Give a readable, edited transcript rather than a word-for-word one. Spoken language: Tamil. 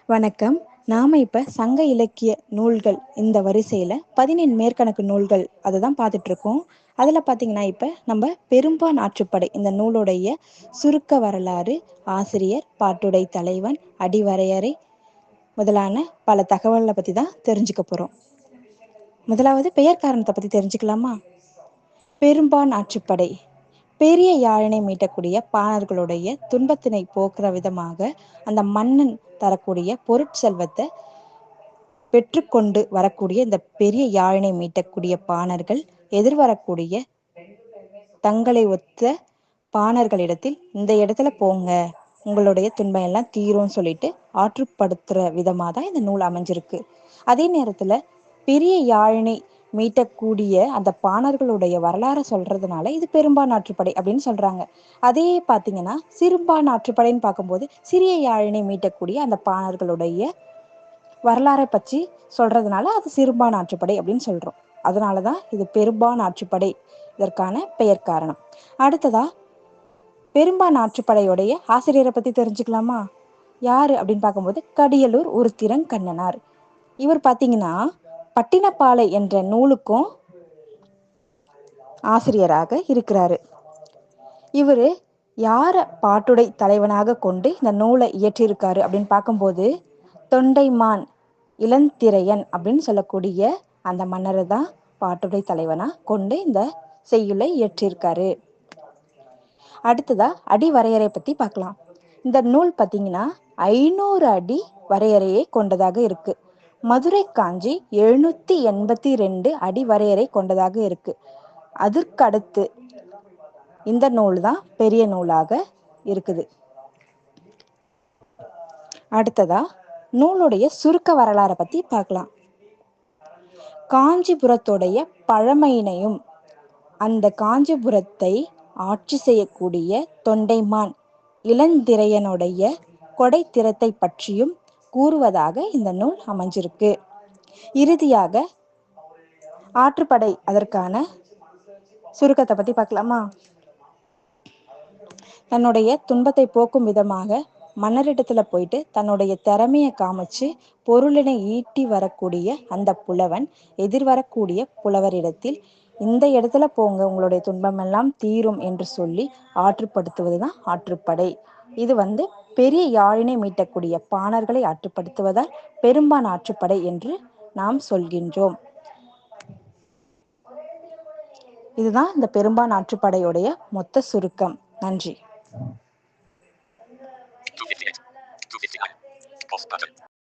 வணக்கம். நாம இப்ப சங்க இலக்கிய நூல்கள் இந்த வரிசையில 17 மேற்கணக்கு நூல்கள் அதுதான் பார்த்துட்டு இருக்கோம். அதுல பாத்தீங்கன்னா இப்ப நம்ம பெரும்பான் ஆற்றுப்படை இந்த நூலுடைய சுருக்க வரலாறு, ஆசிரியர், பாட்டுடை தலைவன், அடிவரையறை முதலான பல தகவல்களை பத்தி தான் தெரிஞ்சுக்க போறோம். முதலாவது பெயர் காரணத்தை பத்தி தெரிஞ்சுக்கலாமா? பெரும்பான் ஆற்றுப்படை பெரிய யாழினை மீட்டக்கூடிய பாணர்களுடைய துன்பத்தினை போக்குற விதமாக அந்த மன்னன் தரக்கூடிய பொருட்செல்வத்தை பெற்றுக்கொண்டு வரக்கூடிய இந்த பெரிய யாழினை மீட்டக்கூடிய பாணர்கள் எதிர்வரக்கூடிய தங்களை ஒத்த பாணர்களிடத்தில் இந்த இடத்துல போங்க, உங்களுடைய துன்பம் எல்லாம் தீரும்னு சொல்லிட்டு ஆற்றுப்படுத்துற விதமாக தான் இந்த நூல் அமைஞ்சிருக்கு. அதே நேரத்துல பெரிய யாழினை மீட்டக்கூடிய அந்த பாணர்களுடைய வரலாறு சொல்றதுனால இது பெரும்பான் ஆற்றுப்படை அப்படின்னு சொல்றாங்க. அதே பாத்தீங்கன்னா சிறுபான் ஆற்றுப்படைன்னு பார்க்கும்போது சிறிய யாழினை மீட்டக்கூடிய அந்த பாணர்களுடைய வரலாறை பற்றி சொல்றதுனால அது சிறுபான் ஆற்றுப்படை அப்படின்னு சொல்றோம். அதனாலதான் இது பெரும்பான் ஆற்றுப்படை இதற்கான பெயர் காரணம். அடுத்ததா பெரும்பான் ஆற்றுப்படையுடைய ஆசிரியரை பத்தி தெரிஞ்சுக்கலாமா? யாரு அப்படின்னு பார்க்கும்போது கடியலூர் உருத்திரங்கண்ணனார். இவர் பாத்தீங்கன்னா பட்டினப்பாலை என்ற நூலுக்கும் ஆசிரியராக இருக்கிறாரு. இவரு யார பாட்டுடை தலைவனாக கொண்டு இந்த நூலை இயற்றியிருக்காரு அப்படின்னு பார்க்கும்போது தொண்டைமான் இளந்திரையன் அப்படின்னு சொல்லக்கூடிய அந்த மன்னரை தான் பாட்டுடை தலைவனா கொண்டு இந்த செய்யுளை இயற்றியிருக்காரு. அடுத்ததா அடி வரையறை பத்தி பார்க்கலாம். இந்த நூல் பார்த்தீங்கன்னா 500 அடி வரையறையை கொண்டதாக இருக்கு. மதுரை காஞ்சி 782 அடி வரையறை கொண்டதாக இருக்கு. அதற்கடுத்து இந்த நூல் தான் பெரிய நூலாக இருக்குது. அடுத்ததா நூலுடைய சுருக்க வரலாறை பத்தி பார்க்கலாம். காஞ்சிபுரத்துடைய பழமையினையும் அந்த காஞ்சிபுரத்தை ஆட்சி செய்யக்கூடிய தொண்டைமான் இளந்திரையனுடைய கொடை திறத்தை பற்றியும் கூறுவதாக இந்த நூல் அமைஞ்சிருக்கு. இறுதியாக ஆற்றுப்படை அதற்கான சுருக்கத்தை பத்தி பார்க்கலாமா? தன்னுடைய துன்பத்தை போக்கும் விதமாக மன்னரிடத்துல போயிட்டு தன்னுடைய திறமையை காமிச்சு பொருளினை ஈட்டி வரக்கூடிய அந்த புலவன் எதிர்வரக்கூடிய புலவரிடத்தில் இந்த இடத்துல போங்க, உங்களுடைய துன்பம் எல்லாம் தீரும் என்று சொல்லி ஆற்றுப்படுத்துவதுதான் ஆற்றுப்படை. இது பெரிய யாழினை மீட்டக்கூடிய பாணர்களை ஆற்றுப்படுத்துவதால் பெரும்பான் ஆற்றுப்படை என்று நாம் சொல்கின்றோம். இதுதான் இந்த பெரும்பான் ஆற்றுப்படையுடைய மொத்த சுருக்கம். நன்றி.